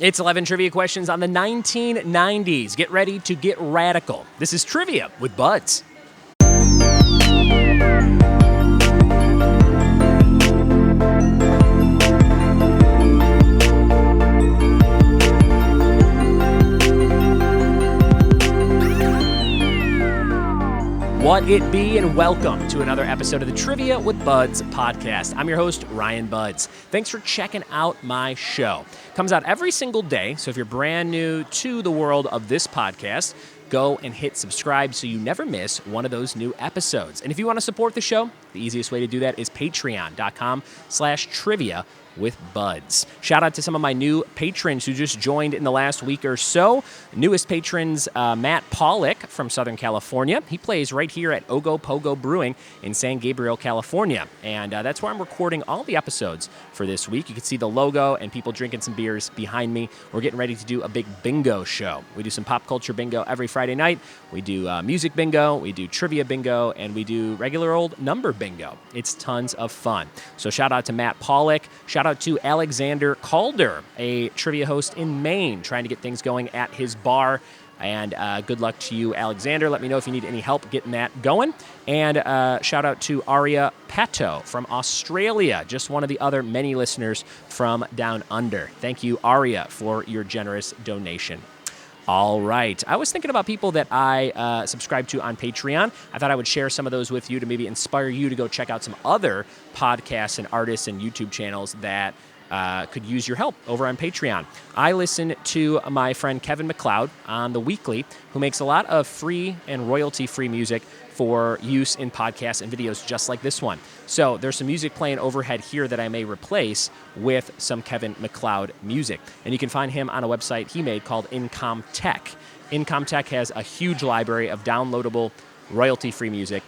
It's 11 trivia questions on the 1990s. Get ready to get radical. This is Trivia with Buds. What it be, and welcome to another episode of the Trivia with Buds podcast. I'm your host, Ryan Buds. Thanks for checking out my show. Comes out every single day, so if you're brand new to the world of this podcast, go and hit subscribe so you never miss one of those new episodes. And if you want to support the show, the easiest way to do that is patreon.com/trivia with Buds. Shout out to some of my new patrons who just joined in the last week or so. Newest patrons, Matt Pollock from Southern California. He plays right here at Ogo Pogo Brewing in San Gabriel, California. And that's where I'm recording all the episodes for this week. You can see the logo and people drinking some beers behind me. We're getting ready to do a big bingo show. We do some pop culture bingo every Friday night. We do music bingo, we do trivia bingo, and we do regular old number bingo. It's tons of fun. So shout out to Matt Pollock. Shout out to Alexander Calder, a trivia host in Maine, trying to get things going at his bar. And good luck to you, Alexander. Let me know if you need any help getting that going. And shout out to Aria Pato from Australia, just one of the other many listeners from down under. Thank you, Aria, for your generous donation. All right. I was thinking about people that I subscribe to on Patreon. I thought I would share some of those with you to maybe inspire you to go check out some other podcasts and artists and YouTube channels that could use your help over on Patreon. I listen to my friend Kevin MacLeod on The Weekly, who makes a lot of free and royalty-free music for use in podcasts and videos just like this one. So there's some music playing overhead here that I may replace with some Kevin MacLeod music. And you can find him on a website he made called Incom Tech. Incom Tech has a huge library of downloadable royalty-free music.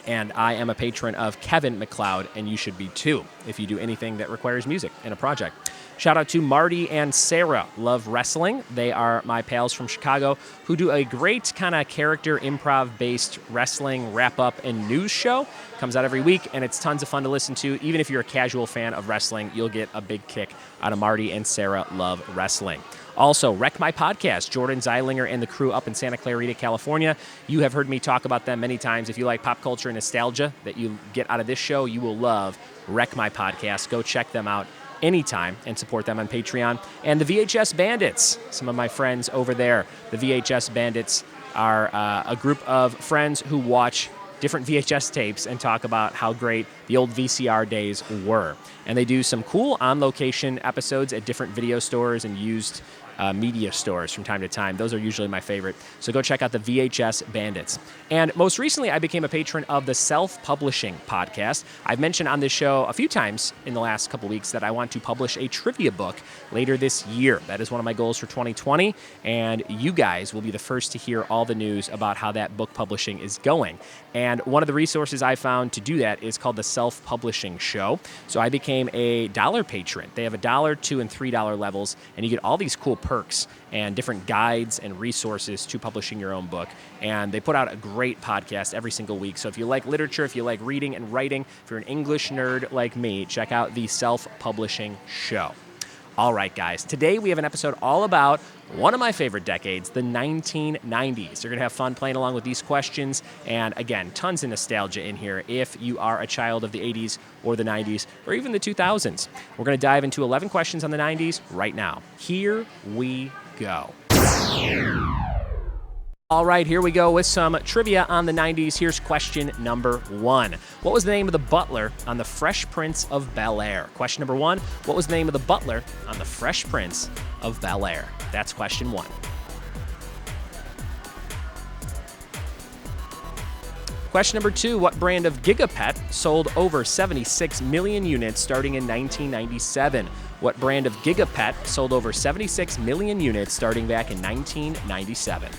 And I am a patron of Kevin MacLeod, and you should be too if you do anything that requires music in a project. Shout out to Marty and Sarah, Love Wrestling. They are my pals from Chicago who do a great kind of character improv-based wrestling wrap-up and news show. Comes out every week, and it's tons of fun to listen to. Even if you're a casual fan of wrestling, you'll get a big kick out of Marty and Sarah Love Wrestling. Also, Wreck My Podcast, Jordan Zeilinger and the crew up in Santa Clarita, California. You have heard me talk about them many times. If you like pop culture and nostalgia that you get out of this show, you will love Wreck My Podcast. Go check them out anytime and support them on Patreon. And the VHS Bandits, some of my friends over there. The VHS Bandits are a group of friends who watch different VHS tapes and talk about how great the old VCR days were. And they do some cool on-location episodes at different video stores and used media stores from time to time. Those are usually my favorite. So go check out the VHS Bandits. And most recently, I became a patron of the Self-Publishing Podcast. I've mentioned on this show a few times in the last couple weeks that I want to publish a trivia book later this year. That is one of my goals for 2020, and you guys will be the first to hear all the news about how that book publishing is going. And one of the resources I found to do that is called the Self-Publishing Show. So I became a $1 patron. They have $1, $2, and $3 levels, and you get all these cool perks and different guides and resources to publishing your own book. And they put out a great podcast every single week. So if you like literature, if you like reading and writing, if you're an English nerd like me, check out the Self-Publishing Show. All right, guys. Today we have an episode all about one of my favorite decades, the 1990s. You're going to have fun playing along with these questions. And again, tons of nostalgia in here if you are a child of the 80s or the 90s or even the 2000s. We're going to dive into 11 questions on the 90s right now. Here we go. All right, here we go with some trivia on the 90s. Here's question number 1. What was the name of the butler on The Fresh Prince of Bel-Air? Question number 1. What was the name of the butler on The Fresh Prince of Bel-Air? That's question 1. Question number 2. What brand of gigapet sold over 76 million units starting in 1997? What brand of gigapet sold over 76 million units starting back in 1997?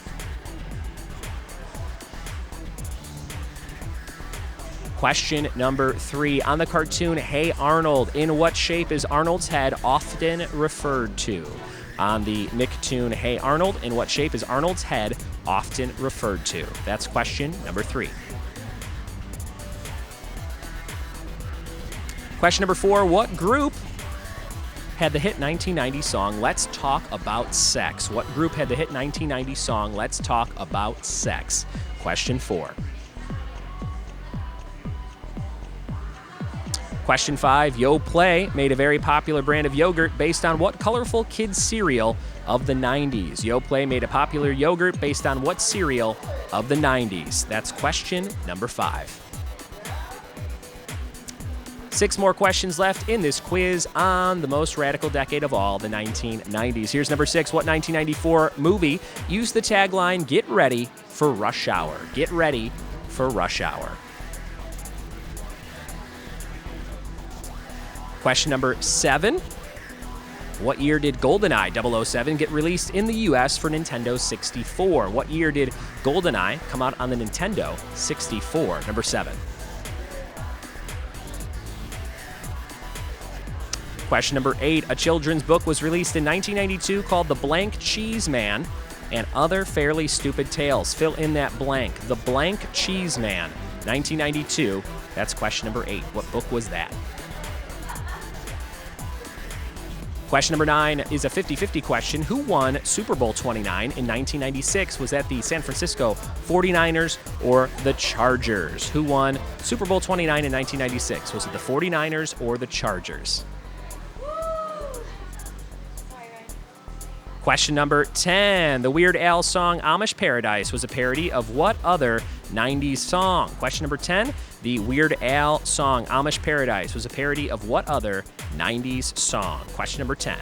Question number 3. On the cartoon Hey Arnold, in what shape is Arnold's head often referred to? On the Nicktoon Hey Arnold, in what shape is Arnold's head often referred to? That's question number 3. Question number 4. What group had the hit 1990 song Let's Talk About Sex? What group had the hit 1990 song Let's Talk About Sex? Question 4. Question 5, Yoplait made a very popular brand of yogurt based on what colorful kids cereal of the 90s? Yoplait made a popular yogurt based on what cereal of the 90s? That's question number 5. 6 more questions left in this quiz on the most radical decade of all, the 1990s. Here's number 6. What 1994 movie used the tagline, "Get ready for rush hour"? Get ready for rush hour. Question number 7. What year did GoldenEye 007 get released in the US for Nintendo 64? What year did GoldenEye come out on the Nintendo 64? Number 7. Question number 8. A children's book was released in 1992 called The Blank Cheese Man and Other Fairly Stupid Tales. Fill in that blank. The Blank Cheese Man, 1992. That's question number 8. What book was that? Question number 9 is a 50-50 question. Who won Super Bowl 29 in 1996? Was that the San Francisco 49ers or the Chargers? Who won Super Bowl 29 in 1996? Was it the 49ers or the Chargers? Question number 10. The Weird Al song Amish Paradise was a parody of what other 90s song? Question number 10. The Weird Al song Amish Paradise was a parody of what other 90s song? Question number 10.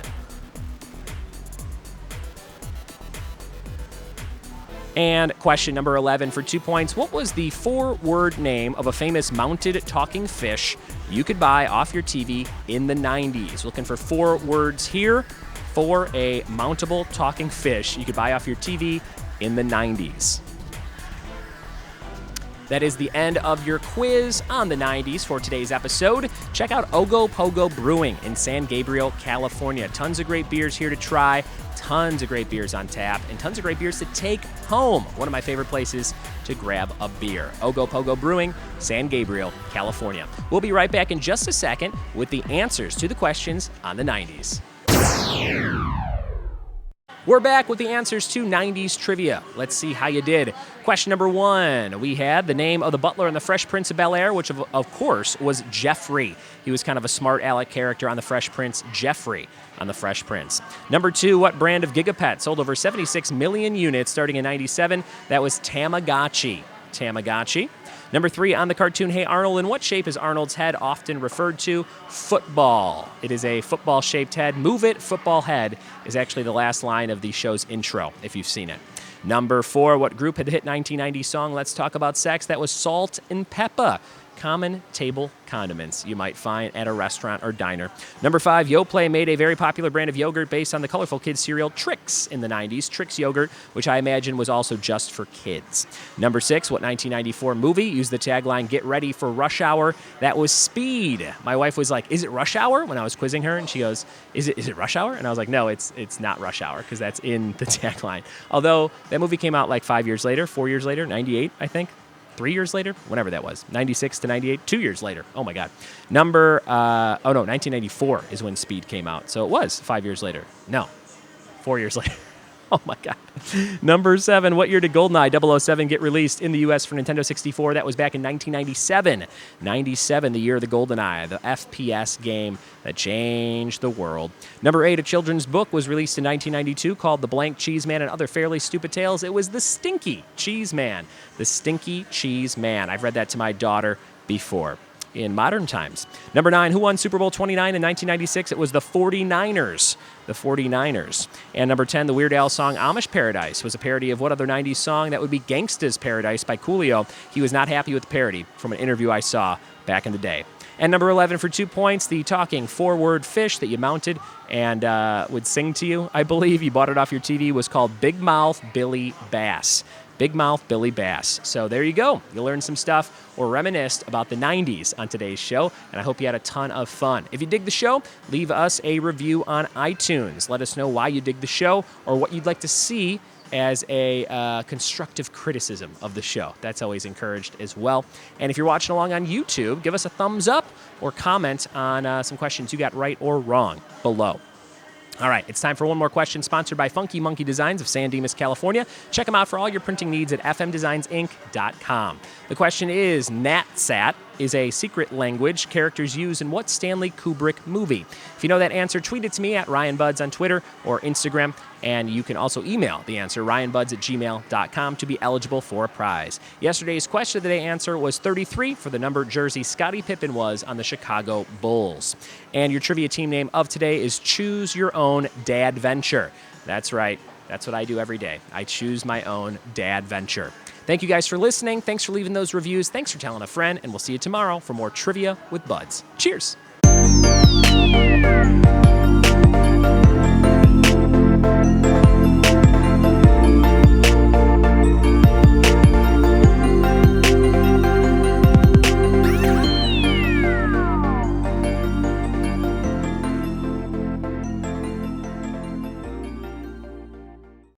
And question number 11 for 2 points. What was the 4-word name of a famous mounted talking fish you could buy off your TV in the 90s? Looking for 4 words here for a mountable talking fish you could buy off your TV in the 90s. That is the end of your quiz on the 90s for today's episode. Check out Ogopogo Brewing in San Gabriel, California. Tons of great beers here to try, tons of great beers on tap, and tons of great beers to take home. One of my favorite places to grab a beer. Ogopogo Brewing, San Gabriel, California. We'll be right back in just a second with the answers to the questions on the 90s. We're back with the answers to 90s trivia. Let's see how you did. Question number 1. We had the name of the butler in The Fresh Prince of Bel-Air, which of course was Jeffrey. He was kind of a smart aleck character on The Fresh Prince, Jeffrey on The Fresh Prince. Number 2, what brand of gigapet sold over 76 million units starting in 97? That was Tamagotchi. Tamagotchi. Number 3, on the cartoon Hey Arnold, in what shape is Arnold's head often referred to? Football. It is a football-shaped head. Move it, football head is actually the last line of the show's intro, if you've seen it. Number 4, what group had the hit 1990 song Let's Talk About Sex? That was Salt and Peppa. Common table condiments you might find at a restaurant or diner. Number 5, Yoplait made a very popular brand of yogurt based on the colorful kids cereal Trix in the 90s. Trix yogurt, which I imagine was also just for kids. Number 6, what 1994 movie used the tagline "Get ready for rush hour"? That was Speed. My wife was like, "Is it rush hour?" when I was quizzing her, and she goes, "Is it rush hour?" And I was like, "No, it's not rush hour," because that's in the tagline. Although that movie came out like 5 years later, 4 years later, 98, I think. 3 years later, whenever that was, 96 to 98, 2 years later. Oh my God. 1994 is when Speed came out. So it was 5 years later. No, 4 years later. Oh my God. Number 7, what year did GoldenEye 007 get released in the US for Nintendo 64? That was back in 1997. 97, the year of the GoldenEye, the FPS game that changed the world. Number 8, a children's book was released in 1992 called The Blank Cheese Man and Other Fairly Stupid Tales. It was The Stinky Cheese Man. The Stinky Cheese Man. I've read that to my daughter before. In modern times. Number 9, who won Super Bowl 29 in 1996? It was the 49ers. The 49ers. And number 10, the Weird Al song Amish Paradise was a parody of what other 90s song? That would be Gangsta's Paradise by Coolio. He was not happy with the parody from an interview I saw back in the day. And number 11 for 2 points, the talking 4-word fish that you mounted and would sing to you, I believe. You bought it off your TV, was called Big Mouth Billy Bass. Big Mouth Billy Bass. So there you go. You learned some stuff or reminisced about the 90s on today's show, and I hope you had a ton of fun. If you dig the show, leave us a review on iTunes. Let us know why you dig the show or what you'd like to see as a constructive criticism of the show. That's always encouraged as well. And if you're watching along on YouTube, give us a thumbs up or comment on some questions you got right or wrong below. All right, it's time for one more question, sponsored by Funky Monkey Designs of San Dimas, California. Check them out for all your printing needs at fmdesignsinc.com. The question is, NatSat is a secret language characters use in what Stanley Kubrick movie? If you know that answer, tweet it to me at RyanBuds on Twitter or Instagram, and you can also email the answer, ryanbuds@gmail.com, to be eligible for a prize. Yesterday's question of the day answer was 33 for the number jersey Scottie Pippen was on the Chicago Bulls. And your trivia team name of today is Choose Your Own Dadventure. That's right. That's what I do every day. I choose my own Dadventure. Thank you guys for listening. Thanks for leaving those reviews. Thanks for telling a friend. And we'll see you tomorrow for more Trivia with Buds. Cheers.